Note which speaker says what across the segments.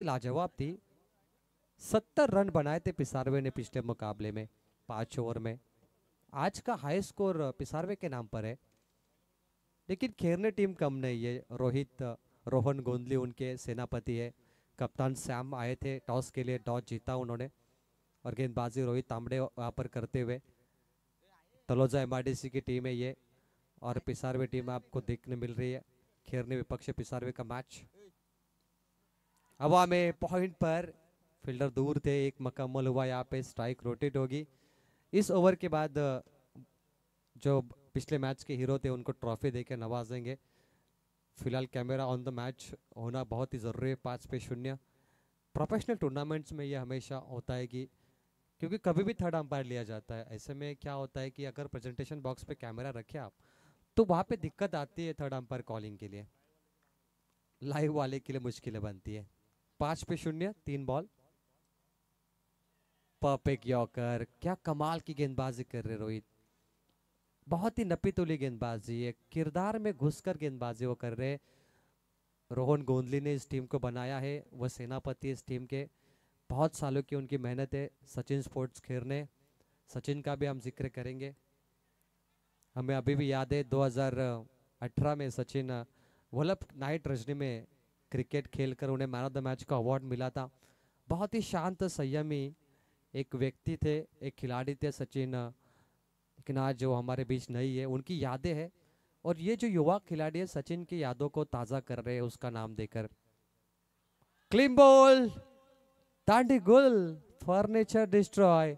Speaker 1: लाजवाब थी। 70 रन बनाए थे पिसारवे ने पिछले मुकाबले में 5 ओवर में। आज का हाई स्कोर पिसारवे के नाम पर है। लेकिन खेरने टीम कम नहीं है। रोहित रोहन गोंदली उनके सेनापति है। कप्तान सैम आए थे टॉस के लिए, टॉस जीता उन्होंने और गेंदबाजी रोहित तांबड़े वहाँ पर करते हुए। तलोजा एमआरडीसी की टीम है ये और पिसारवे टीम आपको देखने मिल रही है। खेरने विपक्ष पिसारवे का मैच हवा में पॉइंट पर, फील्डर दूर थे, एक मुकम्मल हुआ। यहाँ पे स्ट्राइक रोटेट होगी। इस ओवर के बाद जो पिछले मैच के हीरो थे उनको ट्रॉफी देकर नवाजेंगे। फिलहाल कैमरा ऑन द मैच होना बहुत ही ज़रूरी है। 5-0 प्रोफेशनल टूर्नामेंट्स में ये हमेशा होता है कि क्योंकि कभी भी थर्ड अंपायर लिया जाता है। ऐसे में क्या होता है कि अगर प्रेजेंटेशन बॉक्स पे कैमरा रखे आप तो वहाँ पे दिक्कत आती है थर्ड अंपायर कॉलिंग के लिए। लाइव वाले के लिए मुश्किलें बनती है। 5-0 3 बॉल। परफेक्ट यॉर्कर, क्या कमाल की गेंदबाजी कर रहे रोहित। बहुत ही नपी तुली गेंदबाजी है, किरदार में घुसकर गेंदबाजी वो कर रहे। रोहन गोंदली ने इस टीम को बनाया है, वह सेनापति इस टीम के। बहुत सालों की उनकी मेहनत है। सचिन स्पोर्ट्स खेरने, सचिन का भी हम जिक्र करेंगे। हमें अभी भी याद है 2018 में सचिन वल्लभ नाइट रजनी में क्रिकेट खेलकर उन्हें मैन ऑफ द मैच का अवार्ड मिला था। बहुत ही शांत संयमी एक व्यक्ति थे, एक खिलाड़ी थे सचिन। लेकिन आज जो हमारे बीच नहीं है, उनकी यादें हैं। और ये जो युवा खिलाड़ी है सचिन की यादों को ताज़ा कर रहे हैं उसका नाम देकर। क्लीन बॉल, दांडी गुल, फर्नीचर डिस्ट्रॉय।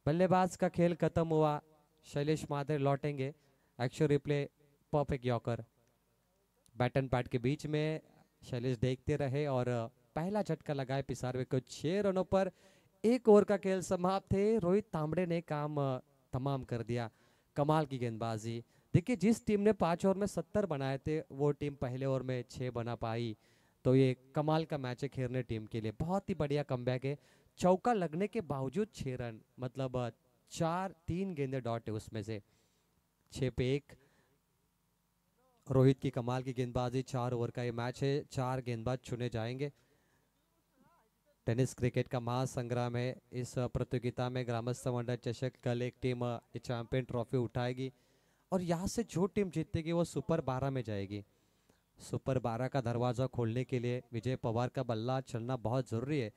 Speaker 1: बल्लेबाज का खेल खत्म हुआ। शैलेश माधर लौटेंगे। Action replay, perfect yorker. Bat and pad के बीच में शैलेश देखते रहे और पहला झटका लगाए पिसारवे को 6 रनों पर। एक ओवर का खेल समाप्त है। रोहित तांबड़े ने काम तमाम कर दिया। कमाल की गेंदबाजी। देखिए जिस टीम ने 5 ओवर में 70 बनाए थे वो टीम पहले ओवर में 6 बना पाई। तो ये कमाल का मैच है खेरने टीम के लिए। बहुत ही बढ़िया कमबैक है। चौका लगने के बावजूद 6 रन, मतलब 3 गेंदे डॉट है उसमें से 6 पे 1। रोहित की कमाल की गेंदबाजी। 4 ओवर का ये मैच है, 4 गेंदबाज चुने जाएंगे। टेनिस क्रिकेट का महासंग्राम है। इस प्रतियोगिता में ग्रामस्थ मंडल चषक कल एक टीम चैंपियन ट्रॉफी उठाएगी और यहाँ से जो टीम जीतेगी वो सुपर 12 में जाएगी। सुपर 12 का दरवाज़ा खोलने के लिए विजय पवार का बल्ला चलना बहुत ज़रूरी है।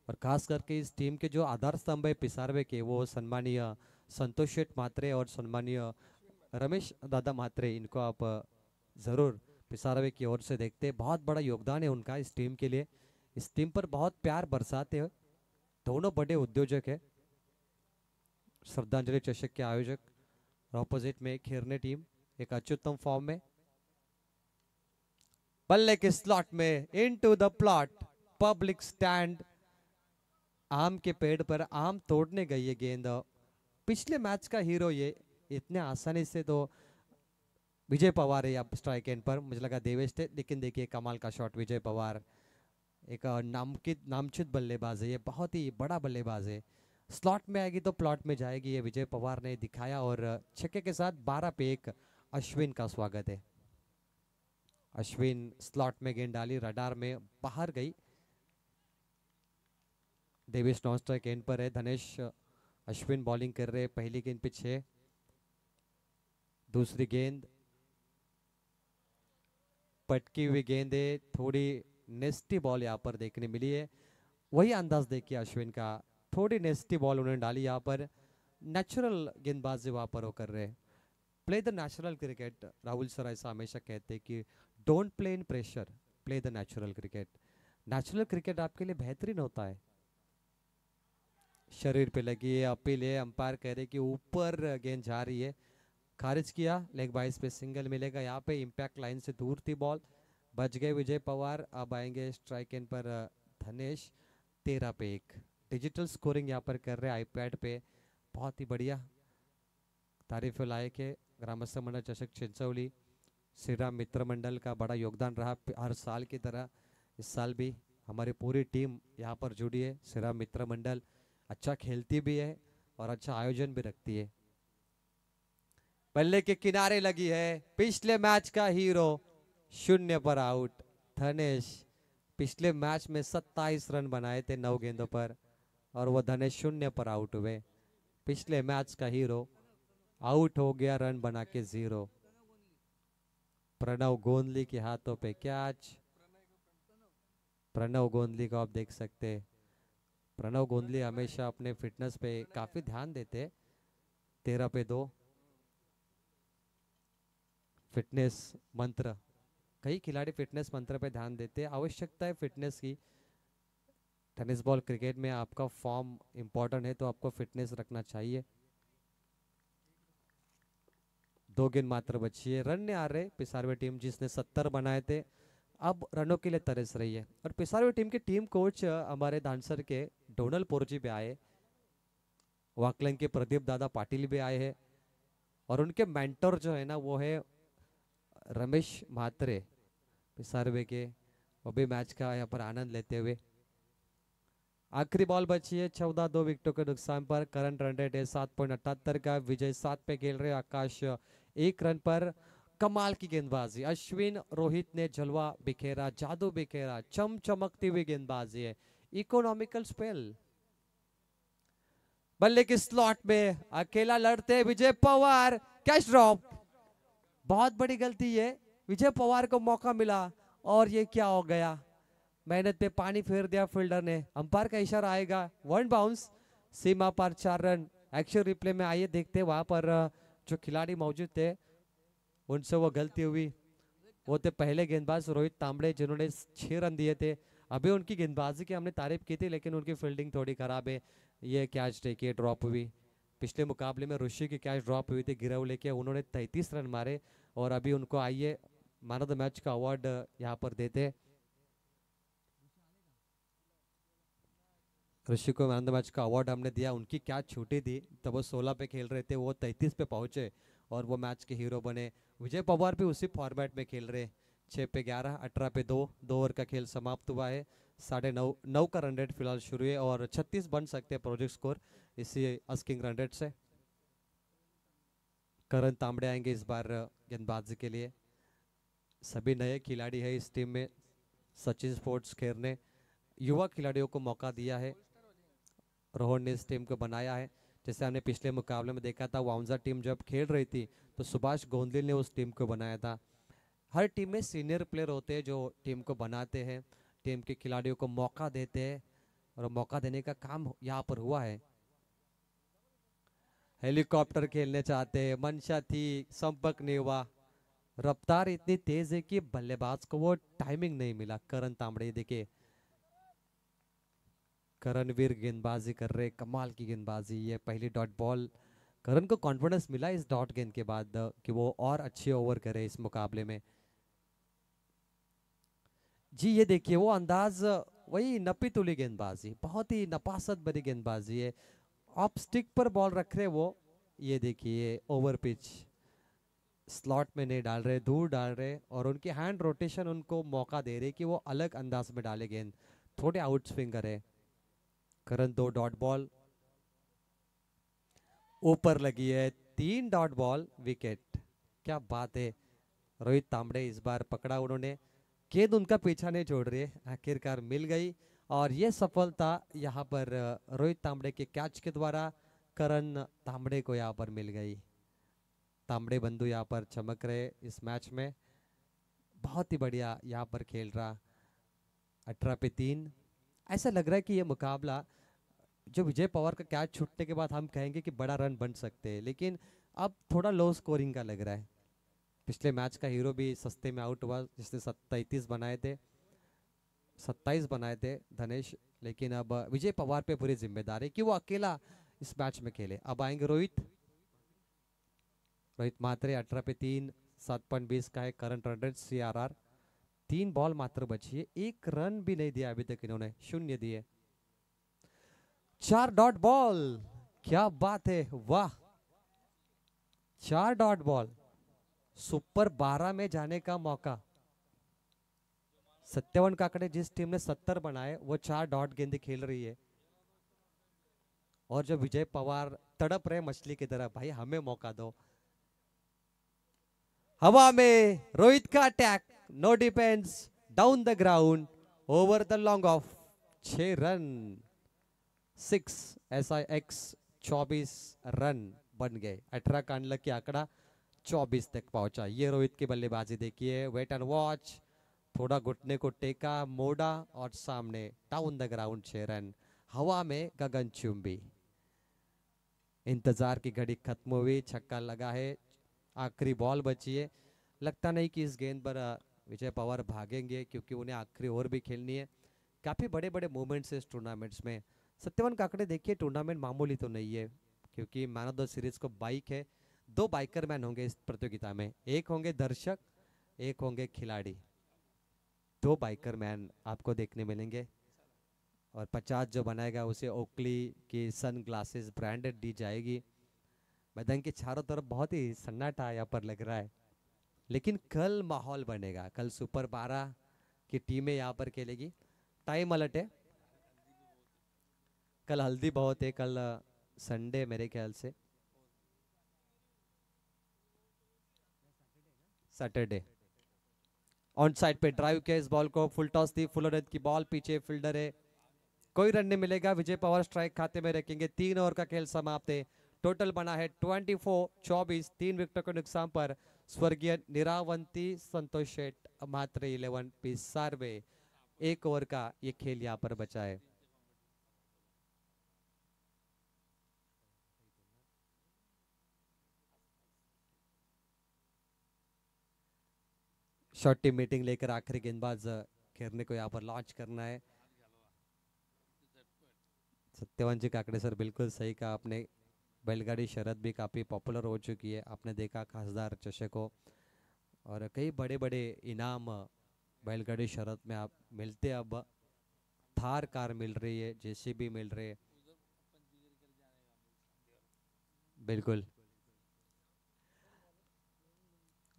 Speaker 1: और खास करके इस टीम के जो आधार स्तंभ है पिसारवे के, वो सम्मानीय संतोष शेठ मात्रे और सम्मानीय रमेश दादा मात्रे, इनको आप ज़रूर पिसारवे की ओर से देखते हैं। बहुत बड़ा योगदान है उनका इस टीम के लिए। इस टीम पर बहुत प्यार बरसाते हैं। दोनों बड़े उद्योजक है। श्रद्धांजलि चषक के आयोजक। ऑपोजिट में खेरने टीम एक अत्युत्तम फॉर्म में। बल्ले के स्लॉट में into the plot, public stand. आम के पेड़ पर आम तोड़ने गई ये गेंद। पिछले मैच का हीरो ये, इतने आसानी से तो विजय पवार है अब स्ट्राइक एंड पर। मुझे लगा देवेश थे, लेकिन देखिए कमाल का शॉट विजय पवार। एक नामचित बल्लेबाज है ये, बहुत ही बड़ा बल्लेबाज है। स्लॉट में आएगी तो प्लॉट में जाएगी, ये विजय पवार ने दिखाया। और छक्के के साथ 12 पे 1 अश्विन का स्वागत है। अश्विन स्लॉट में गेंद डाली, रडार में बाहर गई। देवेश नॉन स्ट्राइक एंड पर है। धनेश अश्विन बॉलिंग कर रहे। पहली गेंद पे 6, दूसरी गेंद पटकी हुई गेंद है। थोड़ी नेस्टी बॉल यहाँ पर देखने मिली है। वही अंदाज देखिए अश्विन का, थोड़ी नेस्टी बॉल उन्होंने डाली यहाँ पर। नेचुरल गेंदबाजी वहाँ पर वो कर रहे हैं। Play the natural cricket. Rahul sir ऐसा हमेशा कहते हैं कि don't play in pressure, play the natural cricket. Natural cricket आपके लिए बेहतरीन होता है। शरीर पे लगी है, अपील है, अंपायर कह रहे कि ऊपर गेंद जा रही है, खारिज किया। लेग बाइस पे सिंगल मिलेगा। यहाँ पे इम्पैक्ट लाइन से दूर थी बॉल, बच गए विजय पवार। अब आएंगे स्ट्राइक एंड पर धनेश। 13 पे 1 डिजिटल स्कोरिंग यहाँ पर कर रहे हैं आईपैड पे। बहुत ही बढ़िया, तारीफ लायक है। ग्रामस्थ मंडल चषक चिंचौली, श्री राम मित्र मंडल का बड़ा योगदान रहा हर साल की तरह। इस साल भी हमारी पूरी टीम यहाँ पर जुड़ी है। श्री राम मित्र मंडल अच्छा खेलती भी है और अच्छा आयोजन भी रखती है। बल्ले के किनारे लगी है, पिछले मैच का हीरो 0 पर आउट। धनेश पिछले मैच में 27 रन बनाए थे 9 गेंदों पर और वो धनेश 0 पर आउट हुए। पिछले मैच का हीरो आउट हो गया रन बना के 0। प्रणव गोंदली के हाथों पे कैच। प्रणव गोंदली को आप देख सकते, प्रणव गोंदली हमेशा अपने फिटनेस पे काफी ध्यान देते। 13 पे 2 फिटनेस मंत्र, कई खिलाड़ी फिटनेस मंत्र पे ध्यान देते। आवश्यकता है फिटनेस की। टेनिस बॉल क्रिकेट में आपका फॉर्म इंपॉर्टेंट है तो आपको फिटनेस रखना चाहिए। 2 गेंद मात्र बची है, रन नहीं आ रहे। पिसारवे टीम जिसने 70 बनाए थे अब रनों के लिए तरस रही है। और पिसारवे टीम के टीम कोच हमारे धानसर के डोनल पोरजी भी आए, वाकलन के प्रदीप दादा पाटिल भी आए हैं और उनके मेंटर जो है ना वो है रमेश म्हात्रे पिसारवे के। वो भी मैच का यहाँ पर आनंद लेते हुए। आखिरी बॉल बची है 14, 2 विकेटों के नुकसान पर। करंट रन रेट है 7.78 का। विजय 7 पे खेल रहे, आकाश 1 रन पर। कमाल की गेंदबाजी, अश्विन रोहित ने जलवा बिखेरा, जादू बिखेरा, चमचमकती हुई गेंदबाजी है। इकोनॉमिकल स्पेल, बल्ले की स्लॉट में अकेला लड़ते विजय पवार, कैच ड्रॉप। बहुत बड़ी गलती है, विजय पवार को मौका मिला और ये क्या हो गया, मेहनत पे पानी फेर दिया फील्डर ने। अंपायर का इशारा आएगा, वन बाउंस, सीमा पर 4 रन। एक्शन रिप्ले में आइए देखते, वहां पर जो खिलाड़ी मौजूद थे उनसे वो गलती हुई। वो थे पहले गेंदबाज रोहित तांबड़े जिन्होंने 6 रन दिए थे। अभी उनकी गेंदबाजी की हमने तारीफ की थी लेकिन उनकी फील्डिंग थोड़ी खराब है। ये कैच देखिए ड्रॉप हुई। पिछले मुकाबले में ऋषि की कैच ड्रॉप हुई थी गिरव लेके, उन्होंने 33 रन मारे और अभी उनको आइए मैन ऑफ द मैच का अवार्ड यहाँ पर देते। ऋषि को मैन ऑफ द मैच का अवार्ड हमने दिया, उनकी कैच छूटी थी तब वो 16 पे खेल रहे थे, वो 33 पे पहुंचे और वो मैच के हीरो बने। विजय पवार भी उसी फॉर्मेट में खेल रहे, 6 पे 11, 18 पे 2, 2 ओवर का खेल समाप्त हुआ है। 9.5 का रन रेट फिलहाल शुरू है और 36 बन सकते हैं प्रोजेक्ट स्कोर इसी अस्किंग रन रेट से। करण तांबड़े आएंगे इस बार गेंदबाजी के लिए। सभी नए खिलाड़ी है इस टीम में। सचिन स्पोर्ट्स खेर ने युवा खिलाड़ियों को मौका दिया है, रोहन ने इस टीम को बनाया है। जैसे हमने पिछले मुकाबले में देखा था, वाउंजा टीम जब खेल रही थी तो सुभाष गोंदली ने उस टीम को बनाया था। हर टीम में सीनियर प्लेयर होते हैं जो टीम को बनाते हैं, टीम के खिलाड़ियों को मौका देते हैं और मौका देने का काम यहाँ पर हुआ है। हेलीकॉप्टर खेलने चाहते हैं, मंशा थी, संपर्क नहीं हुआ। रफ्तार इतनी तेज है कि बल्लेबाज को वो टाइमिंग नहीं मिला। करण तांबड़े देखिए, करणवीर गेंदबाजी कर रहे, कमाल की गेंदबाजी। ये पहली डॉट बॉल, करण को कॉन्फिडेंस मिला इस डॉट गेंद के बाद कि वो और अच्छे ओवर करे इस मुकाबले में। जी ये देखिए वो अंदाज, वही नपी तुली गेंदबाजी, बहुत ही नपासत भरी गेंदबाजी है। ऑफ स्टिक पर बॉल रख रहे वो, ये देखिए ओवर पिच, स्लॉट में नहीं डाल रहे, दूर डाल रहे और उनकी हैंड रोटेशन उनको मौका दे रहे कि वो अलग अंदाज में डाले गेंद, थोड़े आउट स्विंग करे। करण 2 डॉट बॉल ऊपर लगी है, 3 डॉट बॉल विकेट। क्या बात है, रोहित तांबड़े इस बार पकड़ा उन्होंने, गेंद उनका पीछा नहीं छोड़ रही, आखिरकार मिल गई और ये सफलता यहाँ पर रोहित तांबड़े के कैच के द्वारा करण तांबड़े को यहाँ पर मिल गई। तांबड़े बंधु यहाँ पर चमक रहे इस मैच में, बहुत ही बढ़िया यहाँ पर खेल रहा। 18 पे 3, ऐसा लग रहा है कि ये मुकाबला जो विजय पवार का कैच छूटने के बाद हम कहेंगे कि बड़ा रन बन सकते हैं, लेकिन अब थोड़ा लो स्कोरिंग का लग रहा है। पिछले मैच का हीरो भी सस्ते में आउट हुआ जिसने 33 बनाए थे, 27 बनाए थे धनेश, लेकिन अब विजय पवार पे पूरी जिम्मेदारी कि वो अकेला इस मैच में खेले। अब आएंगे रोहित मात्रे, 18 पे 3, 7.20 का है current run rate. CRR 3 ball मात्र बची है, 1 रन भी नहीं दिया अभी तक इन्होंने, 0 दिए। 4 डॉट बॉल, क्या बात है, वाह, 4 डॉट बॉल, सुपर 12 में जाने का मौका। 57 का आंकड़े, जिस टीम ने 70 बनाए वो 4 डॉट गेंदे खेल रही है और जब विजय पवार तड़प रहे मछली की तरह, भाई हमें मौका दो। हवा में रोहित का attack, no defence, down the ground, over the long off 6 run, 6 SIX 24 run बन गए। 18 का अनलकी आंकड़ा 24 तक पहुंचा। ये रोहित की बल्लेबाजी देखिए, वेट एंड वॉच, थोड़ा घुटने को टेका, मोड़ा और सामने डाउन द ग्राउंड 6 रन। हवा में गगनचुंबी। इंतजार की घड़ी खत्म हुई, छक्का लगा है, आखिरी बॉल बची है। लगता नहीं कि इस गेंद पर विजय पवार भागेंगे, क्योंकि उन्हें आखिरी ओवर भी खेलनी है। काफ़ी बड़े बड़े मोमेंट्स है इस टूर्नामेंट्स में। सत्यवान काकड़े देखिए, टूर्नामेंट मामूली तो नहीं है, क्योंकि मैन ऑफ द सीरीज को बाइक है। 2 बाइकर मैन होंगे इस प्रतियोगिता में, एक होंगे दर्शक, एक होंगे खिलाड़ी। 2 बाइकर मैन आपको देखने मिलेंगे। और 50 जो बनाएगा उसे ओकली की सन ग्लासेस ब्रांडेड दी जाएगी। मैदान के चारों तरफ बहुत ही सन्नाटा यहाँ पर लग रहा है, लेकिन कल माहौल बनेगा। कल सुपर 12 की टीमें यहाँ पर खेलेगी। टाइम अलर्ट है, कल हल्दी बहुत है, कल संडे मेरे ख्याल से, सैटरडे। ऑन साइड पे ड्राइव किया इस बॉल को, फुल टॉस दी, फुल की बॉल, पीछे फील्डर है, कोई रन नहीं मिलेगा। विजय पवार स्ट्राइक खाते में रखेंगे। 3 ओवर का खेल समाप्त है। टोटल बना है 24-24। 3 विकेटों के नुकसान पर स्वर्गीय निरावंती संतोष शेठ मात्र 11 पीस सार्वे। 1 ओवर का ये खेल यहाँ पर बचा है। शॉर्ट टीम मीटिंग लेकर आखिरी गेंदबाज खेलने को यहाँ पर लॉन्च करना है। सत्यवान जी काकड़े सर, बिल्कुल सही कहा आपने। बैलगाड़ी शरद भी काफ़ी पॉपुलर हो चुकी है। आपने देखा खासदार चषक को और कई बड़े बड़े इनाम बैलगाड़ी शरद में आप मिलते। अब थार कार मिल रही है, जेसीबी मिल रही है। बिल्कुल।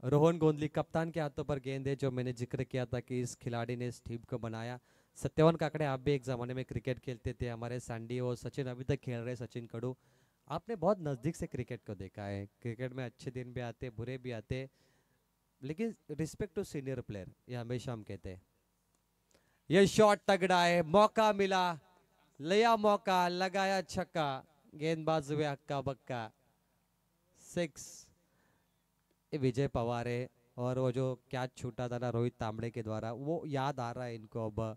Speaker 1: रोहन गोंदली कप्तान के हाथों पर गेंद है, जो मैंने जिक्र किया था कि इस खिलाड़ी ने इस टीम को बनाया। सत्यवान काकड़े, आप भी एक ज़माने में क्रिकेट खेलते थे। हमारे सैंडी और सचिन अभी तक खेल रहे, सचिन कड़ू। आपने बहुत नज़दीक से क्रिकेट को देखा है। क्रिकेट में अच्छे दिन भी आते, बुरे भी आते, लेकिन रिस्पेक्ट टू सीनियर प्लेयर, ये हमेशा हम कहते हैं। ये शॉट तगड़ा है, मौका मिला, लिया मौका, लगाया छक्का, गेंदबाज हुए हक्का बक्का। 6। ये विजय पवार है। और वो जो कैच छूटा था ना रोहित तांबड़े के द्वारा, वो याद आ रहा है इनको। अब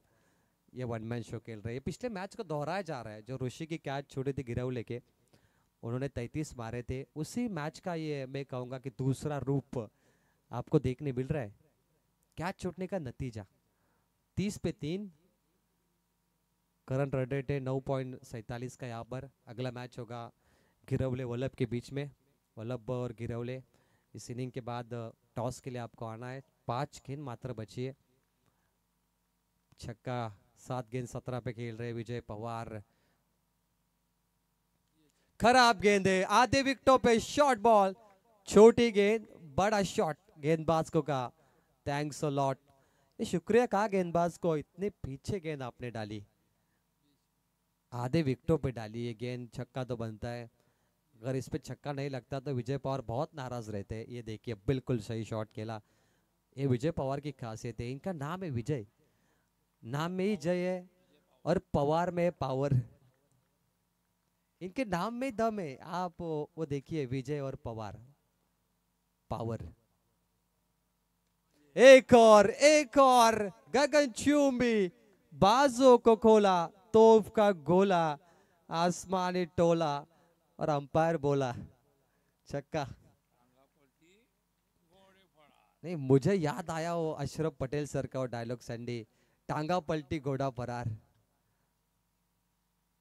Speaker 1: ये वन मैन शो खेल रहे हैं। पिछले मैच को दोहराया जा रहा है, जो ऋषि की कैच छूटी थी गिरव लेके, उन्होंने 33 मारे थे। उसी मैच का ये मैं कहूँगा कि दूसरा रूप आपको देखने मिल रहा है। कैच छूटने का नतीजा 30 पे 3। करंट रन रेट है 9.47 का। यहाँ पर अगला मैच होगा गिरवले वल्लभ के बीच में। वल्लभ और गिरवले, इस इनिंग के बाद टॉस के लिए आपको आना है। 5 गेंद मात्र बची है। छक्का, 7 गेंद 17 पे खेल रहे विजय पवार। खराब गेंद है, आधे विकेटों पे शॉर्ट बॉल, छोटी गेंद, बड़ा शॉट। गेंदबाज को कहा थैंक्स अ लॉट। ये शुक्रिया कहा गेंदबाज को, इतने पीछे गेंद आपने डाली, आधे विकेटों पे डाली ये गेंद, छक्का तो बनता है। अगर इस पे छक्का नहीं लगता तो विजय पवार बहुत नाराज रहते। ये देखिए, बिल्कुल सही शॉट खेला। ये विजय पवार की खासियत है, इनका नाम है विजय, नाम में ही जय है और पवार में पावर। इनके नाम में दम है। आप वो देखिए, विजय और पवार, पावर। एक और गगनचुंबी, बाजों को खोला, तोप का गोला, आसमानी टोला, और अंपायर बोला छक्का। नहीं, मुझे याद आया वो अशरफ पटेल सर का वो डायलॉग संडे, टांगा पलटी घोड़ा फरार।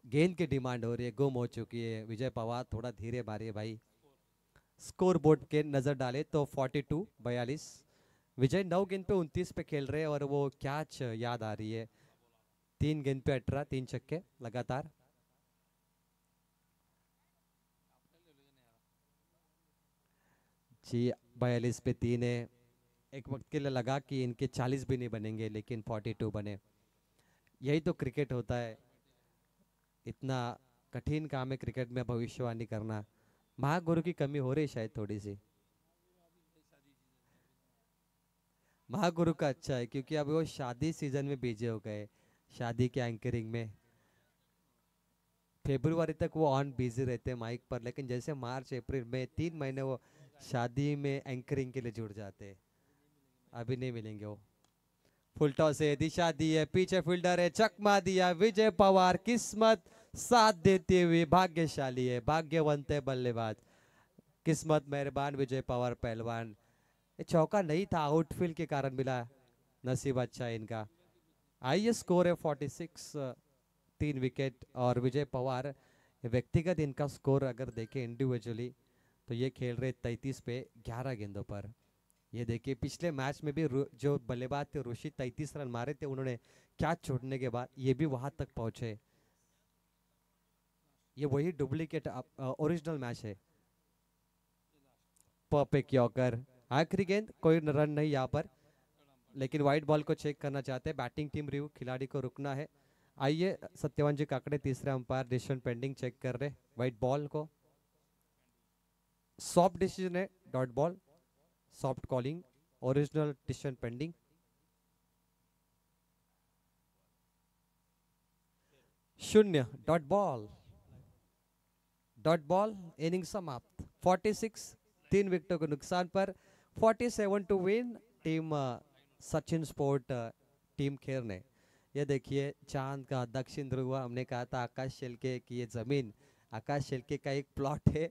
Speaker 1: गेंद की डिमांड हो रही है, गुम हो चुकी है। विजय पवार थोड़ा धीरे मारिए भाई। स्कोर बोर्ड के नजर डाले तो 42-42। विजय 9 गेंद पे 29 पे खेल रहे हैं और वो कैच याद आ रही है। 3 गेंद पे 18, 3 छक्के लगातार। जी, 42 पे 3 है। एक वक्त के लिए लगा कि इनके 40 भी नहीं बनेंगे, लेकिन 42 बने। यही तो क्रिकेट होता है। इतना कठिन काम है क्रिकेट में भविष्यवाणी करना। महागुरु की कमी हो रही शायद थोड़ी सी। महागुरु का अच्छा है क्योंकि अभी वो शादी सीजन में बिजी हो गए, शादी के एंकरिंग में। फरवरी तक वो ऑन बिजी रहते हैं माइक पर, लेकिन जैसे मार्च अप्रैल में 3 महीने वो शादी में एंकरिंग के लिए जुड़ जाते हैं। अभी नहीं मिलेंगे वो। फुल टॉस है, दिशा दी है, पीछे फील्डर है, चकमा दिया, विजय पवार किस्मत साथ देते हुए भाग्यशाली है, भाग्यवंत है बल्लेबाज, किस्मत मेहरबान विजय पवार पहलवान। ये चौका नहीं था, आउटफील्ड के कारण मिला, नसीब अच्छा है इनका। आइए स्कोर है 46, 3 विकेट। और विजय पवार व्यक्तिगत इनका स्कोर अगर देखें इंडिविजुअली तो ये खेल रहे 33 पे 11 गेंदों पर। ये देखिए पिछले मैच में भी जो बल्लेबाज थे ऋषि 33 रन मारे थे उन्होंने, कैच छोड़ने के बाद ये भी वहां तक पहुंचे। ये वही डुप्लीकेट ओरिजिनल मैच है। परफेक्ट यॉर्कर, आखिरी गेंद, कोई रन नहीं यहाँ पर, लेकिन व्हाइट बॉल को चेक करना चाहते हैं बैटिंग टीम रिव्यू, खिलाड़ी को रुकना है। आइए सत्यवान जी काकड़े तीसरे अंपायर डिसीजन पेंडिंग चेक कर रहे व्हाइट बॉल को। सॉफ्ट डिसीजन है, dot ball, soft calling, original decision pending. शून्य, dot ball, dot ball, inning समाप्त। 46, 3 विकेटों के नुकसान पर 47 to win team Sachin sport team Kher ने। ये देखिए चांद का दक्षिण ध्रुव, हमने कहा था आकाश शेल्के की ये जमीन, आकाश शेल्के का एक प्लॉट है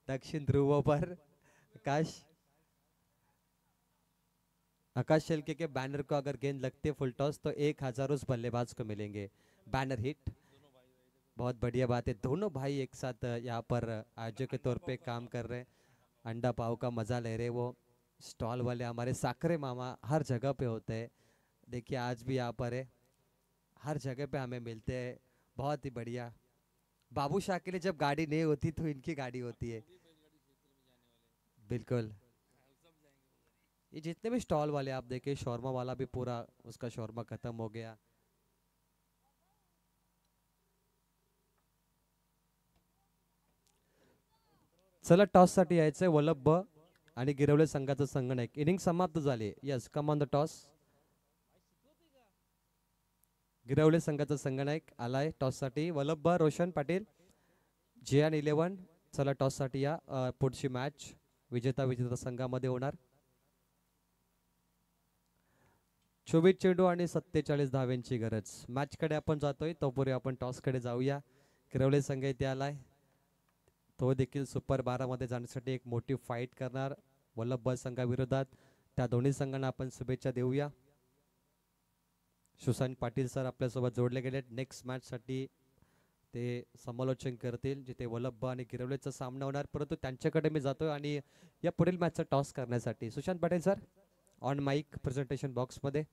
Speaker 1: दक्षिण ध्रुवों पर। आकाश आकाश शेल्के के बैनर को अगर गेंद लगती है फुल टॉस तो 1,000 उस बल्लेबाज को मिलेंगे, बैनर हिट। बहुत बढ़िया बात है, दोनों भाई एक साथ यहाँ पर आयोजक के तौर पे काम कर रहे हैं, अंडा पाव का मजा ले रहे। वो स्टॉल वाले हमारे साकरे मामा हर जगह पे होते हैं, देखिए आज भी यहाँ पर है, हर जगह पे हमें मिलते हैं। बहुत ही बढ़िया। बाबू शाह के लिए जब गाड़ी नहीं होती तो इनकी गाड़ी होती है। बिल्कुल। ये जितने भी स्टॉल वाले आप देखे, शौरमा वाला भी पूरा उसका शौरमा खत्म हो गया। चला टॉस साठी यायचंय वल्लभ ब आणि गिरवले संघाचं संगणक, इनिंग समाप्त झाली। Yes, come on the toss. गिरवले संघाचा संगणक आलाय टॉस साठी, वल्लभ ब, रोशन पाटील, जियान 11। चला टॉस साठी या, पुढची मॅच विजेता विजेता संघामध्ये होणार। 24 चेंडू आणि 47 धाव्यांची गरज, मॅच कडे आपण जातोय, तोपूर्वी आपण टॉस कडे जाऊया। गिरवले संघ इथे आलाय, तो देखील सुपर 12 मध्ये जाण्यासाठी एक मोठी फाईट करणार वल्लभ संघाविरोधात। त्या दोन्ही संघांना आपण शुभेच्छा देऊया। सुशांत पाटील सर आपल्यासोबत जोडले गेले, नेक्स्ट मॅच साठी ते समालोचन करतील जिथे वल्लभ आणि गिरवलेचा सामना होणार, परंतु त्यांच्याकडे मी जातोय आणि या पुढील मॅचचा टॉस करण्यासाठी। Sushant Patil sir on mic presentation box मध्ये।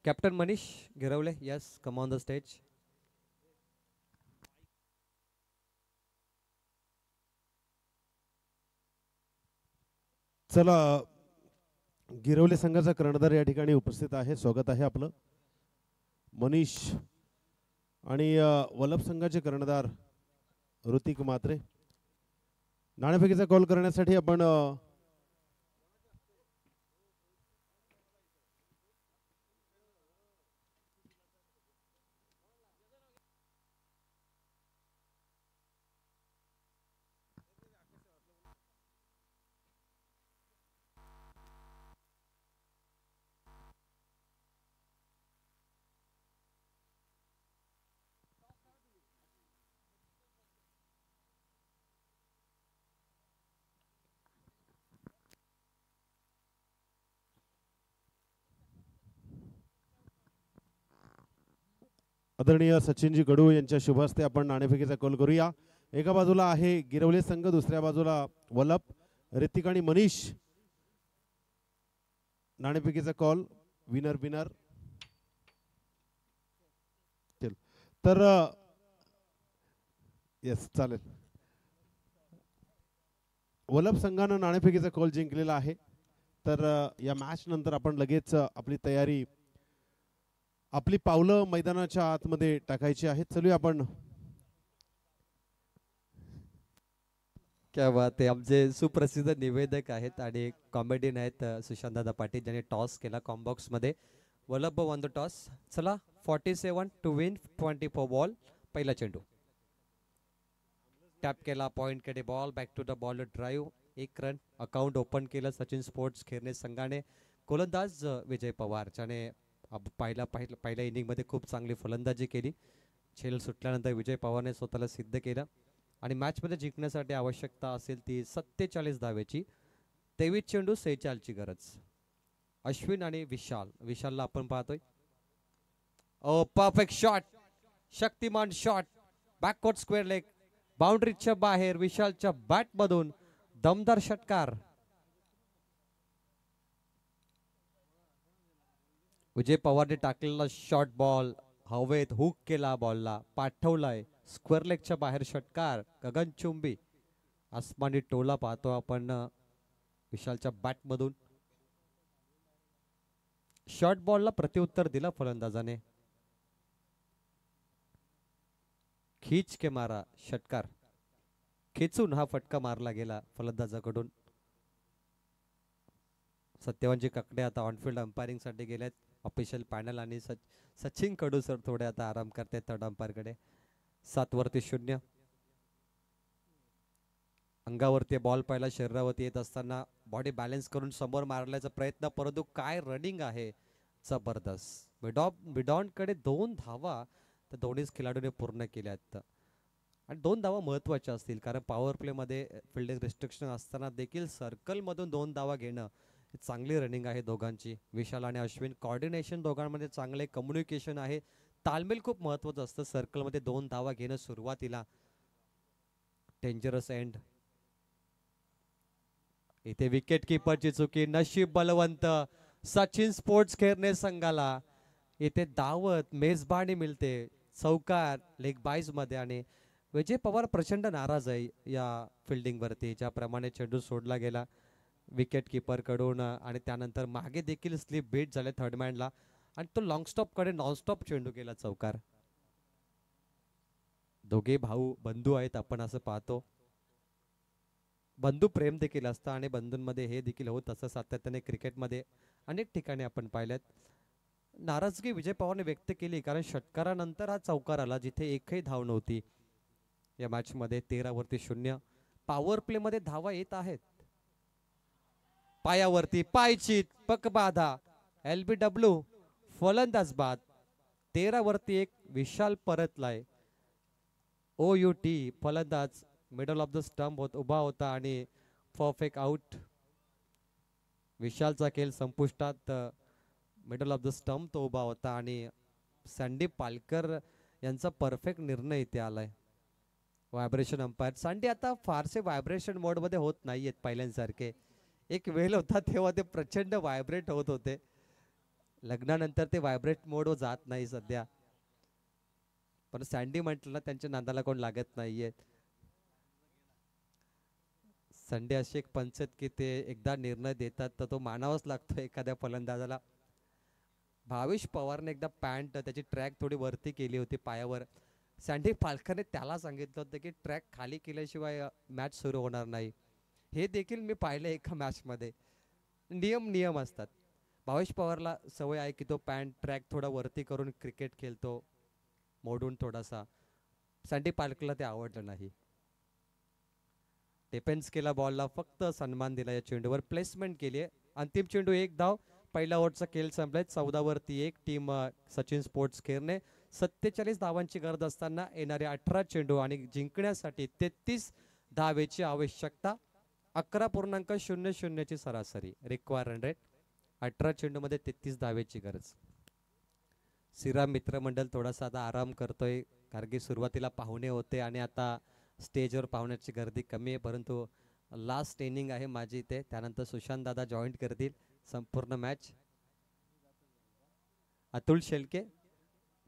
Speaker 1: कॅप्टन मनीष गिरवले, yes, come on the stage.
Speaker 2: चला, गिरवले संघाचा कर्णधार या ठिकाणी उपस्थित आहे, स्वागत आहे आपलं मनीष। आणि वल्लभ संघाचे कर्णधार ऋतिक मात्रे। नाणेफेकीचा कॉल करण्यासाठी आपण आदरणीय सचिनजी कडू यांच्या शुभ हस्ते आपण नाणेफेकीचा कॉल करूया। एका बाजूला आहे गिरवले संघ, दुसऱ्या बाजूला वल्लभ, ऋतिक आणि मनीष। नाणेफेकीचा कॉल, विनर विनर। तर यस, चालेल। वल्लभ संघानं नाणेफेकीचा कॉल जिंकलेला आहे। तर या मॅच नंतर आपण लगेच आपली तयारी, आपली पावलं मैदानाच्या आतमध्ये टाकायची आहेत। चलूया आपण।
Speaker 1: क्या बात आहे. आमचे सुप्रसिद्ध निवेदक आहेत आणि कॉमेडियन आहेत सुशांतदादा पाटील, ज्यांनी टॉस केला कॉम्बॉक्स मध्ये. Vallabh one the toss. चला 47 टू विन 24 बॉल. पहिला चेंडू टॅप केला, पॉइंट कडे ball, back to the ball drive. एक रन. अकाउंट ओपन केलं सचिन स्पोर्ट्स खेळणे संघाने. गोलंदाज विजय पवार, ज्याने पहिल्या इनिंग मध्ये खूप चांगली फलंदाजी केली. झेल सुटल्यानंतर विजय पवारने स्वतःला सिद्ध केलं आणि मॅचमध्ये जिंकण्यासाठी आवश्यकता असेल ती 47 धावेची. 23 चेंडू 46ची गरज. अश्विन आणि विशाल. विशालला आपण पाहतोय. ओ perfect shot, Shaktimaan shot, backward square leg, बाउंड्रीच्या बाहेर. विशालच्या बॅट मधून दमदार षटकार. विजय पवारने टाकलेला शॉट बॉल हवेत हुक केला, बॉलला पाठवलाय स्क्वेअर लेगच्या बाहेर. षटकार गगनचुंबी आसमानी टोला पाहतो आपण विशालच्या बॅट मधून. शॉर्ट बॉलला प्रत्युत्तर दिला फलंदाजाने. खीच के मारा षटकार. खेचून हा फटका मारला गेला फलंदाजाकडून. सत्यवानजी ककडे आता ऑनफिल्ड अंपायरिंग साठी गेलेत. ऑफिशियल पॅनल आणि सचिन कडू सर थोडे आता आराम करते थर्ड अंपायर कडे. 7 वरती 0. अंगावरती बॉल पहिला शरीरावरती येत असताना बॉडी बॅलन्स करून समोर मारण्याचा प्रयत्न, परंतु काय रनिंग आहे जबरदस्त. मिडॉन कडे 2 धावा तर दोन्हीच खेळाडूने पूर्ण केल्यात. आणि 2 धावा महत्वाच्या असतील, कारण पॉवर प्ले मध्ये फिल्डिंग रिस्ट्रिक्शन असताना देखील सर्कल मधून 2 धावा घेणं चांगली रनिंग आहे दोघांची. विशाल आणि अश्विन कॉर्डिनेशन दोघांमध्ये चांगले, कम्युनिकेशन आहे, ताळमेळ खूप महत्वाचं असतं. सर्कलमध्ये 2 धावा घेणं सुरुवातीला डेंजरस एंड. इथे विकेट किपरची चुकी. नशीब बलवंत सचिन स्पोर्ट्स खेळणे संघाला. इथे दावत मेजबानी मिळते चौकार लेग बाईज मध्ये. आणि विजय पवार प्रचंड नाराज आहे या फिल्डिंग वरती, ज्याप्रमाणे चेंडू सोडला गेला विकेट किपर कडून. आणि त्यानंतर मागे देखील स्लिप बीट झाले थर्ड मॅनला आणि तो लॉंग स्टॉप कडे नॉनस्टॉप चेंडू गेला चौकार. दोघे भाऊ बंधू आहेत आपण असं पाहतो. बंधू प्रेम देखील असतं आणि बंधूंमध्ये हे देखील होत असं सातत्याने क्रिकेटमध्ये अनेक ठिकाणी आपण पाहिलेत. नाराजगी विजय पवारने व्यक्त केली, कारण षटकारानंतर हा चौकार आला जिथे एकही धाव नव्हती या मॅच मध्ये. 13 वरती 0. पॉवर प्ले मध्ये धावा येत आहेत. पायावरती पायचीत पक बाधा, LBW फलंदाज बाद. 13 वरती 1. विशाल परतलाय. OUT फलंदाज मिडल ऑफ द स्टंप उभा होता आणि परफेक्ट आउट. विशालचा खेळ संपुष्टात. मिडल ऑफ द स्टंप तो उभा होता आणि संदीप पालकर यांचा परफेक्ट निर्णय इथे आलाय. Vibration umpire. सँडी आता फारसे व्हायब्रेशन मोड मध्ये होत नाहीयेत पहिल्यांसारखे. एक वेळ होता तेव्हा ते प्रचंड व्हायब्रेट होत होते. लग्नानंतर ते व्हायब्रेट मोड जात नाही सध्या. पण सँडी म्हटलं ना, त्यांच्या नादाला कोण लागत नाहीये. संडे अशी एक पंचत की ते एकदा निर्णय देतात तर तो मानावाच लागतो एखाद्या फलंदाजाला. भावेश पवारने एकदा पॅन्ट त्याची ट्रॅक थोडी वरती केली होती पायावर. सँडी पालकरने त्याला सांगितलं होतं की ट्रॅक खाली केल्याशिवाय मॅच सुरू होणार नाही. हे देखील मी पाहिलं एका मॅच मध्ये. नियम असतात. भावेश पवारला सवय आहे की तो पॅन्ट ट्रॅक थोडा वरती करून क्रिकेट खेळतो, मोडून थोडासा. सँडी पालकरला ते आवडलं नाही. डिफेन्स केला बॉलला, फक्त सन्मान दिला या चेंडूवर. प्लेसमेंट केली आहे. अंतिम चेंडू 1 धाव. पहिल्या ओव्हरचा खेळ संपलाय. 14 वरती 1. टीम सचिन स्पोर्ट्स खेळणे. 47 धावांची गरज असताना येणारे 18 चेंडू आणि जिंकण्यासाठी 33 धावेची आवश्यकता. 11.00 ची सरासरी रिक्वायर रन रेट. 18 चेंडू मध्ये 33 धावेची गरज. श्रीराम मित्रमंडळ थोडासा आता आराम करतोय, कारण की सुरुवातीला पाहुणे होते आणि आता स्टेजवर पाहुण्याची गर्दी कमी आहे. परंतु लास्ट इनिंग आहे माझी इथे, त्यानंतर सुशांत दादा जॉईन करतील संपूर्ण मॅच. अतुल शेलके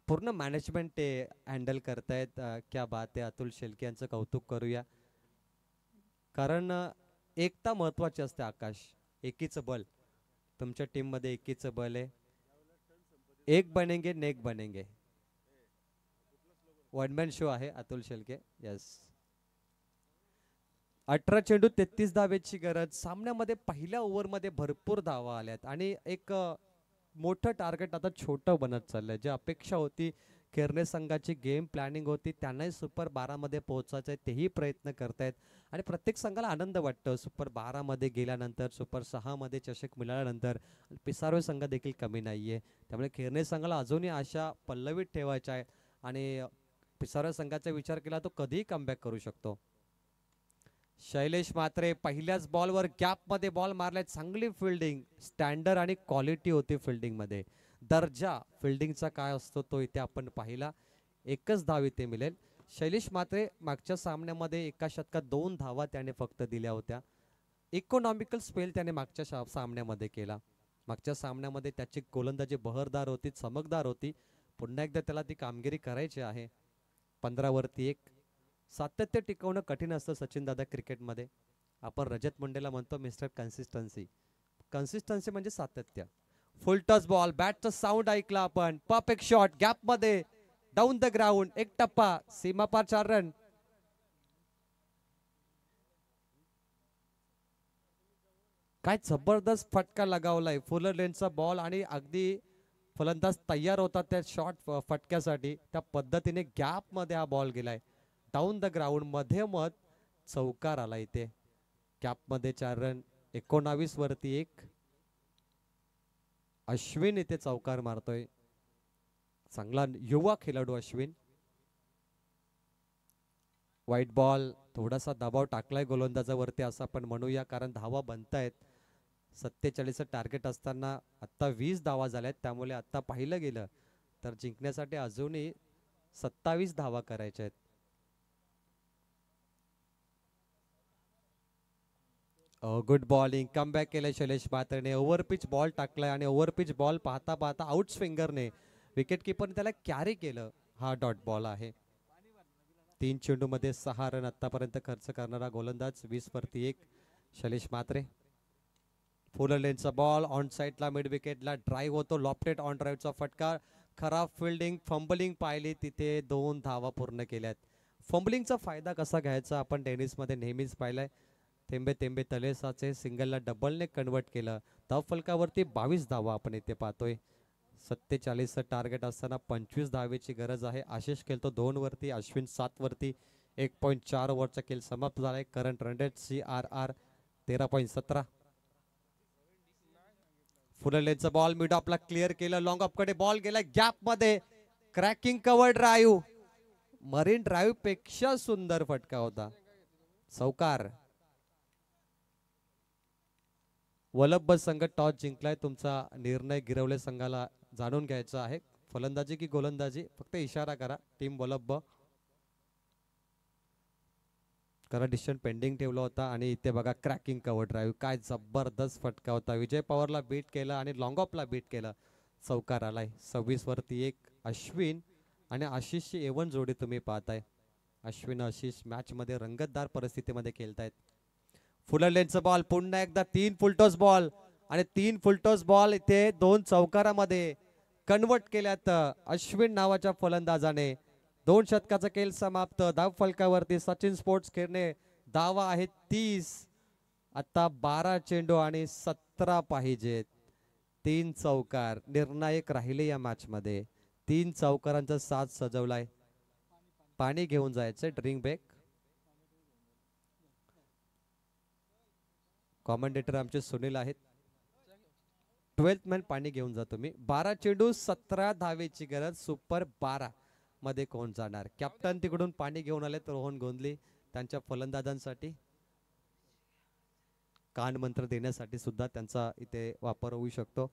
Speaker 1: पूर्ण मॅनेजमेंट ते हँडल करतायत. क्या बात आहे. अतुल शेलके यांचं कौतुक करूया, कारण एकता महत्वाची असते. आकाश, एकीचं बल. तुमच्या टीम मध्ये एकीचं बल आहे. एक बनेंगे नेक बनेंगे. वन मॅन शो आहे अतुल शेलके. यस. 18 चेंडू 33 धावेची गरज. सामन्यामध्ये पहिल्या ओव्हरमध्ये भरपूर धावा आल्यात आणि एक मोठं टार्गेट आता छोटं बनत चाललंय. जी अपेक्षा होती केरने संघाची गेम प्लॅनिंग होती त्यांनाही सुपर 12 मध्ये पोहोचायचं आहे तेही प्रयत्न करतायत आणि प्रत्येक संघाला आनंद वाटतो सुपर 12 मध्ये गेल्यानंतर सुपर 6 मध्ये चषक मिळाल्यानंतर. पिसारो संघ देखील कमी नाहीये त्यामुळे केरने संघाला अजूनही आशा पल्लवीत ठेवायच्या आहे आणि पिसारो संघाचा विचार केला तो कधीही कमबॅक करू शकतो. शैलेश मात्रे पहिल्याच बॉलवर गॅपमध्ये बॉल मारलाय. चांगली फिल्डिंग स्टँडर्ड आणि क्वालिटी होती फिल्डिंगमध्ये. दर्जा फिल्डिंगचा काय असतो तो इथे आपण पाहिला. एकच धाव इथे मिळेल. शैलेश मात्रे मागच्या सामन्यामध्ये एका षटकात 2 धावा त्याने फक्त दिल्या होत्या. इकॉनॉमिकल स्पेल त्याने मागच्या सामन्यामध्ये केला. मागच्या सामन्यामध्ये त्याची गोलंदाजी बहरदार होती चमकदार होती. पुन्हा एकदा त्याला ती कामगिरी करायची आहे. 15 वरती 1. सातत्य टिकवणं कठीण असतं सचिन दादा क्रिकेटमध्ये. आपण रजत मुंडेला म्हणतो मिस्टर कन्सिस्टन्सी. कन्सिस्टन्सी म्हणजे सातत्य. फुल टच बॉल बॅटचा साऊंड ऐकला आपण. परफेक्ट शॉट गॅपमध्ये डाऊन द ग्राउंड. एक टप्पा सीमापार 4 रन. काय जबरदस्त फटका लगावलाय. फुलर लेनचा बॉल आणि अगदी फलंदाज तयार होता त्या शॉट फटक्यासाठी. त्या पद्धतीने गॅप मध्ये हा बॉल गेलाय. डाऊन द ग्राउंड मध्ये मत चौकार आला इथे. गॅप मध्ये 4 रन. 19 वरती 1. अश्विन इथे चौकार मारतोय. चांगला युवा खेळाडू अश्विन. व्हाईट बॉल थोडासा दबाव टाकलाय गोलंदाजावरती असं आपण म्हणूया कारण धावा बनतायत. 47 टार्गेट असताना आता 20 धावा झाल्यात त्यामुळे आता पाहिलं गेलं तर जिंकण्यासाठी अजूनही 27 धावा करायच्या आहेत. गुड बॉलिंग कमबॅक केलंय शैलेश मात्रेने. ओव्हरपिच बॉल टाकलाय आणि ओव्हरपिच बॉल पाहता पाहता आउट स्विंगरने विकेट किपरने त्याला कॅरी केलं. हा डॉट बॉल आहे. 3 चेंडू मध्ये 6 रन आतापर्यंत खर्च करणारा गोलंदाज. 20 वरती 1 शैलेश मात्रे. फुलर लेनचा बॉल ऑन साइडला मिड विकेटला ड्राईव्ह होतो. लॉफ्टेड ऑन ड्राईव्हचा फटका. खराब फिल्डिंग फंबलिंग पाहिली तिथे 2 धावा पूर्ण केल्यात. फंबलिंगचा फायदा कसा घ्यायचा आपण टेनिसमध्ये नेहमीच पाहिलाय. थेंबे थेंबे तले साचे. सिंगलला डबलने कन्वर्ट केलं. धाव फलकावरती 22 धावा आपण इथे पाहतोय. 47 टार्गेट असताना 25 धावेची गरज आहे. आशिष खेळतो 2 वरती. अश्विन 7 वरती. 1.4 ओव्हरचा खेळ समाप्त झालाय. Current run rate CRR 13.17. Fuller लेनचा बॉल मिड ऑफला क्लिअर केलं. लॉंग ऑफ कडे बॉल गेला गॅप मध्ये. Cracking cover drive. Marine Drive पेक्षा सुंदर फटका होता. चौकार. वलंब संघ टॉस जिंकलाय. तुमचा निर्णय गिरवले संघाला जाणून घ्यायचा आहे. फलंदाजी की गोलंदाजी फक्त इशारा करा. टीम वलंब करा. डिसिजन पेंडिंग ठेवला होता आणि इथे बघा क्रॅकिंग कव्हर ड्राईव्ह. काय जबरदस्त फटका होता. विजय पवारला बीट केला आणि लॉंग ऑफला बीट केलं. चौकार आलाय. 26 वरती 1 अश्विन आणि आशिषची एवन जोडी तुम्ही पाहताय. अश्विन आशिष मॅच मध्ये रंगतदार परिस्थितीमध्ये खेळतायत. फुलर लेनचा बॉल पुन्हा एकदा 3 फुलटॉस बॉल आणि 3 फुलटॉस बॉल इथे 2 चौकारामध्ये कन्वर्ट केल्यात अश्विन नावाच्या फलंदाजाने. 2 षटकाचा खेळ समाप्त. धाव फलकावरती सचिन स्पोर्ट्स खेळणे. धावा आहेत 30. आता 12 चेंडू आणि 17 पाहिजेत. 3 चौकार निर्णायक राहिले या मॅच मध्ये. 3 चौकारांचा साथ सजवलाय. पाणी घेऊन जायचंय. Drink break. कॉमेंटेटर आमचे सुनील आहेत. 12th मॅन पाणी घेऊन जा तुम्ही. 12 चेंडू 17 धावेची गरज. सुपर 12 मध्ये कोण जाणार. कॅप्टन तिकडून पाणी घेऊन आलेत रोहन गोंधली त्यांच्या फलंदाजांसाठी. कान मंत्र देण्यासाठी सुद्धा त्यांचा इथे वापर होऊ शकतो.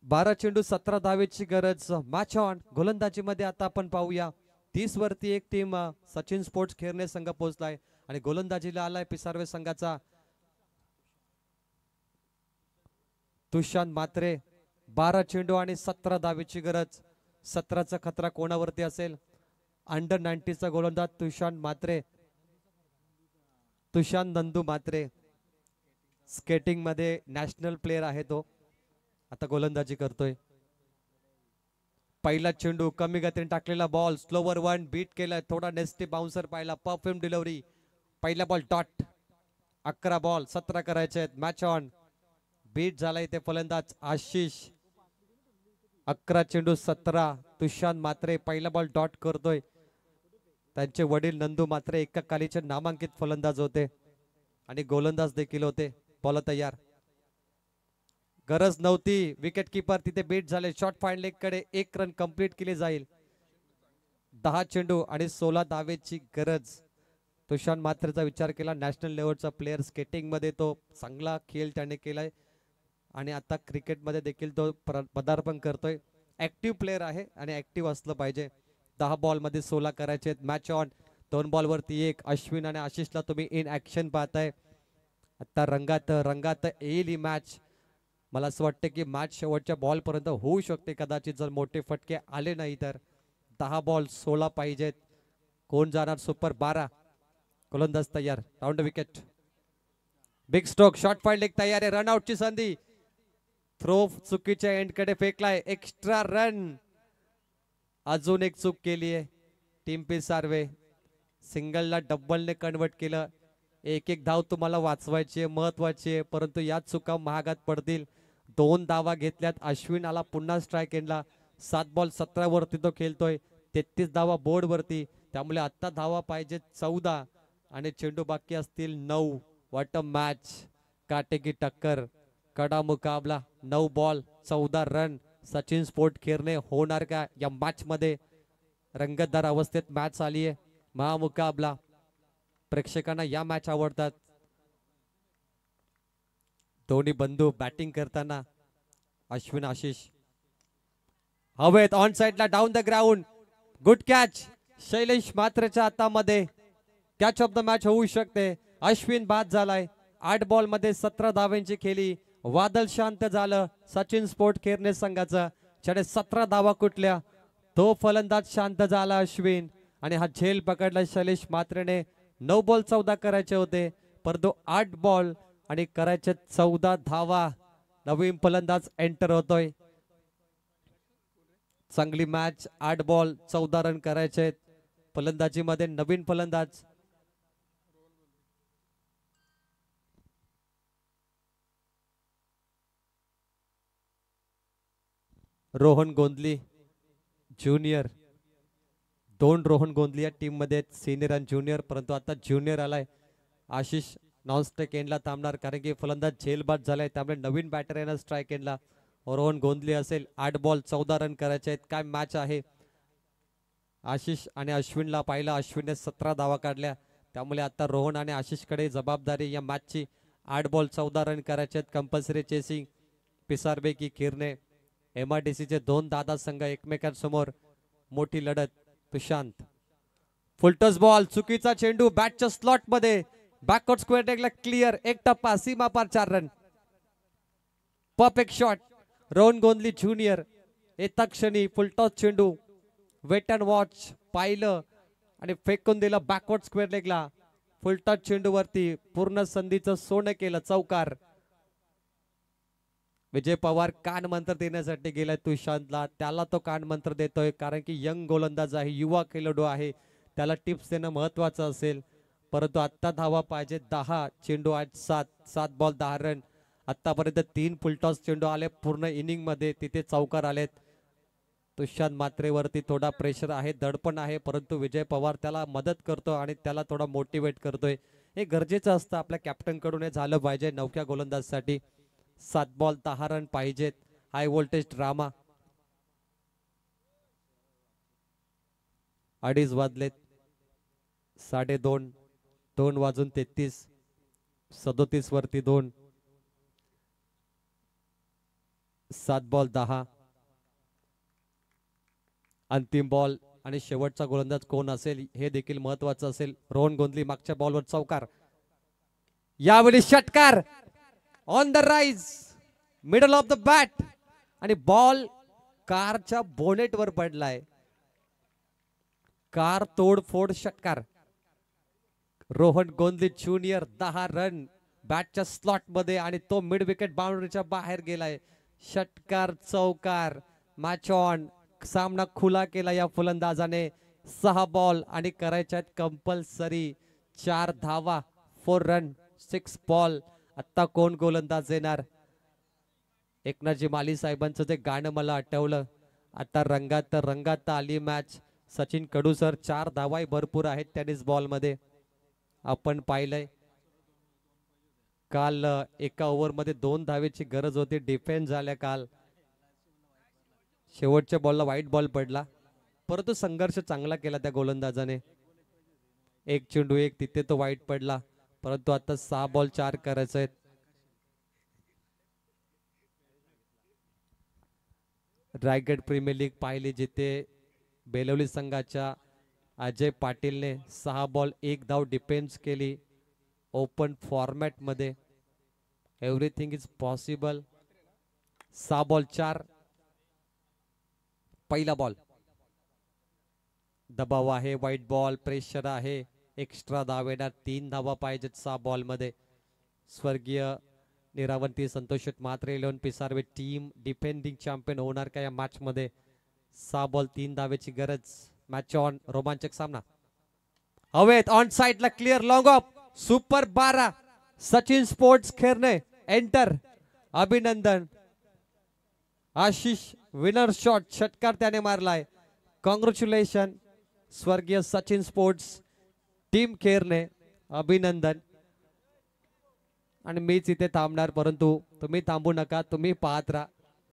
Speaker 1: 12 चेंडू 17 धावेची गरज. Match on. गोलंदाजीमध्ये आता आपण पाहूया 30 वरती एक टीम सचिन स्पोर्ट्स खेरणे संघ पोहोचलाय आणि गोलंदाजीला आलाय पिसारवे संघाचा तुषार मात्रे. 12 चेंडू आणि 17 धावेची गरज. 17चा खतरा कोणावरती असेल? अंडर 90चा गोलंदाज तुषार मात्रे, तुषार नंदू मात्रे. स्केटिंग मध्ये नॅशनल प्लेयर आहे तो. आता गोलंदाजी करतोय. पहिला चेंडू कमी गतीने टाकलेला बॉल, स्लोवर वन बीट केलाय, थोडा नेस्टी बाउन्सर पाहिला, परफ्यूम डिलिव्हरी. पहिला बॉल डॉट. 11 बॉल 17 करायचे आहेत. Match on. बीट झाला इथे फलंदाज आशिष. 11 चेंडू 17. तुषार मात्रे पहिला बॉल डॉट करतोय. त्यांचे वडील नंदू मात्रे एकाकालीचे नामांकित फलंदाज होते आणि गोलंदाज देखील होते. बॉल तयार. गरज नव्हती. विकेट किपर तिथे बीट झाले. शॉट फाईन लेग कडे 1 रन कंप्लीट केली जाईल. 10 चेंडू आणि 16 धावेची गरज. तुषार मात्रेचा विचार केला. नॅशनल लेवलचा प्लेअर. स्केटिंग मध्ये तो चांगला खेळ त्याने केलाय आणि आता क्रिकेट मध्ये देखील तो पदार्पण करतोय. ऍक्टिव्ह प्लेअर आहे आणि ऍक्टिव्ह असलं पाहिजे. 10 बॉल मध्ये 16 करायचे. Match on. 2 बॉल वरती 1. अश्विन आणि आशिषला तुम्ही इन ऍक्शन पाहताय. आता रंगात येईल ही मॅच. मला असं वाटतं की मॅच शेवटच्या बॉल पर्यंत होऊ शकते कदाचित जर मोठे फटके आले नाही तर. 10 बॉल 16 पाहिजेत. कोण जाणार सुपर? 12. गोलंदाज तयार. Round wicket. Big stroke. Shot fine leg तयार आहे. रनआउटची संधी. थ्रो चुकीच्या एंड कडे फेकलाय. Extra run. अजून एक चूक केली आहे टीम पिसारवे. सिंगलला डबलने कन्वर्ट केलं. एक धाव तुम्हाला वाचवायची आहे, महत्वाची आहे, परंतु या चुका महागात पडतील. 2 धावा घेतल्यात. अश्विन आला पुन्हा स्ट्राईक एंडला. 7 बॉल 17 वरती तो खेळतोय. 33 धावा बोर्ड वरती. त्यामुळे आता धावा पाहिजे 14 आणि चेंडू बाकी असतील 9. What a match. काटे की टक्कर. कडा मुकाबला. 9 ball 14 run. Sachin sport Kherne होणार का या मॅच मध्ये? रंगतदार अवस्थेत मॅच आली आहे. महामुकाबला. प्रेक्षकांना या मॅच आवडतात. दोन्ही बंधू बॅटिंग करताना. अश्विन आशिष हवेत. ऑन साइडला down the ground. Good catch. Shailesh मात्रेच्या हातामध्ये. कॅच ऑफ द मॅच होऊ शकते. अश्विन बाद झालाय. 8 बॉल मध्ये 17 धावांची खेळी. वादळ शांत झालं सचिन स्पोर्ट खेरणे संघाचा. 17 धावा कुठल्या. तो फलंदाज शांत झाला अश्विन आणि हा झेल पकडला शैलेश मात्रेने. 9 बॉल 14 करायचे होते परंतु 8 बॉल आणि करायचे 14 धावा. नवीन फलंदाज एंटर होतोय. चांगली मॅच. 8 बॉल 14 रन करायचे. फलंदाजी मध्ये नवीन फलंदाज रोहन गोंधली ज्युनियर. 2 रोहन गोंधली या टीम मध्ये सिनियर आणि ज्युनियर, परंतु आता ज्युनियर आलाय. आशिष नॉन स्ट्राईक एंडला थांबणार कारण की फलंदाज झेलबाद झालाय. त्यामुळे नवीन बॅटर येणार स्ट्राईक एंडला. रोहन गोंधली असेल. 8 बॉल 14 रन करायचे आहेत. काय मॅच आहे. आशिष आणि अश्विनला पाहिलं. अश्विनने 17 धावा काढल्या. त्यामुळे आता रोहन आणि आशिष कडे जबाबदारी या मॅचची. 8 बॉल 14 रन करायचे आहेत. Compulsory chasing. पिसारबे की किरणे. MRDCचे 2 दादा संघ एकमेकांसमोर. मोठी लढत. प्रशांत. Full toss ball. चुकीचा चेंडू बॅटच्या स्लॉट मध्ये. बॅकवर्ड स्क्वेअर लेगला क्लिअर. 1 टप्पा. सीमा पार 4 run. Perfect shot. Rohan Gondhali junior. येता क्षणी फुलटॉस चेंडू. वेट अँड वॉच पाहिलं आणि फेकून दिलं बॅकवर्ड स्क्वेअर लेगला. फुलटॉस चेंडू वरती पूर्ण संधीचं सोनं केलं. चौकार. विजय पवार कान मंत्र देण्यासाठी गेलाय तुषांतला. त्याला तो कान मंत्र देतोय कारण की यंग गोलंदाज आहे, युवा खेळाडू आहे, त्याला टिप्स देणं महत्वाचं असेल. परंतु आता धावा पाहिजे 10. चेंडू आहेत 7 बॉल 10 रन. आतापर्यंत 3 फुलटॉस चेंडू आले पूर्ण इनिंग मध्ये. तिथे चौकार आलेत. तुषांत मात्रेवरती थोडा प्रेशर आहे, दडपण आहे, परंतु विजय पवार त्याला मदत करतो आणि त्याला थोडा मोटिवेट करतोय. हे गरजेचं असतं. आपल्या कॅप्टन कडून हे झालं पाहिजे नवख्या गोलंदाजसाठी. 7 बॉल 10 रन पाहिजेत. High voltage drama. 2:30 वाजलेत. 2:30. 2 वाजून 33. 37 वरती 2. 7 बॉल 10. अंतिम बॉल आणि शेवटचा गोलंदाज कोण असेल हे देखील महत्वाचं असेल. रोहन गोंधली मागच्या बॉलवर चौकार, यावेळी षटकार on the rise, middle of the bat आणि बॉल कारच्या बोनेटवर पडलाय. कार तोडफोड षटकार. Rohan Gondhali junior 10 run बॅटच्या slot मध्ये आणि तो मिड विकेट बाउंड्रीच्या बाहेर गेलाय. षटकार चौकार, मॅच ऑन. सामना खुला केला या फलंदाजाने. 6 बॉल आणि करायच्यात कंपल्सरी 4 धावा, 4 रन, 6 बॉल. आता कोण गोलंदाज येणार? एकनाथजी माली साहेबांचं ते गाणं मला आठवलं. आता रंगात रंगात आली मॅच. सचिन कडू सर 4 धावाही भरपूर आहेत टेनिस बॉल मध्ये. आपण पाहिलंय काल एका ओव्हर मध्ये 2 धावेची गरज होती. डिफेन्स झाल्या काल. शेवटच्या बॉलला व्हाईट बॉल पडला, परंतु संघर्ष चांगला केला त्या गोलंदाजाने. 1 चेंडू 1 तिथे तो व्हाईट पडला, परंतु आता 6 बॉल 4 करायचे आहेत. रायगड प्रीमियर लीग पाहिली जिथे बेलवली संघाच्या अजय पाटीलने 6 बॉल 1 धाव डिफेन्स केली. ओपन फॉर्मॅट मध्ये एव्हरीथिंग इज पॉसिबल. 6 बॉल 4. पहिला बॉल, दबाव आहे, व्हाईट बॉल, प्रेशर आहे, एक्स्ट्रा धाव येणार. 3 धावा पाहिजेत 6 बॉल मध्ये. स्वर्गीय निरावंती संतोष मात्रे 11 पिसारवे टीम डिफेंडिंग चॅम्पियन होणार का या मॅच मध्ये? 6 बॉल 3 धावेची गरज. Match on. रोमांचक सामना. हवेत ऑन साइडला clear long off. Super 12. Sachin sports खेरणे एंटर. अभिनंदन. आशिष विनर शॉट, षटकार त्याने मारलाय. कॉंग्रॅच्युलेशन स्वर्गीय सचिन स्पोर्ट्स टीम खेरणे. अभिनंदन. आणि मीच इथे थांबणार, परंतु तुम्ही थांबू नका, तुम्ही पाहत राहा.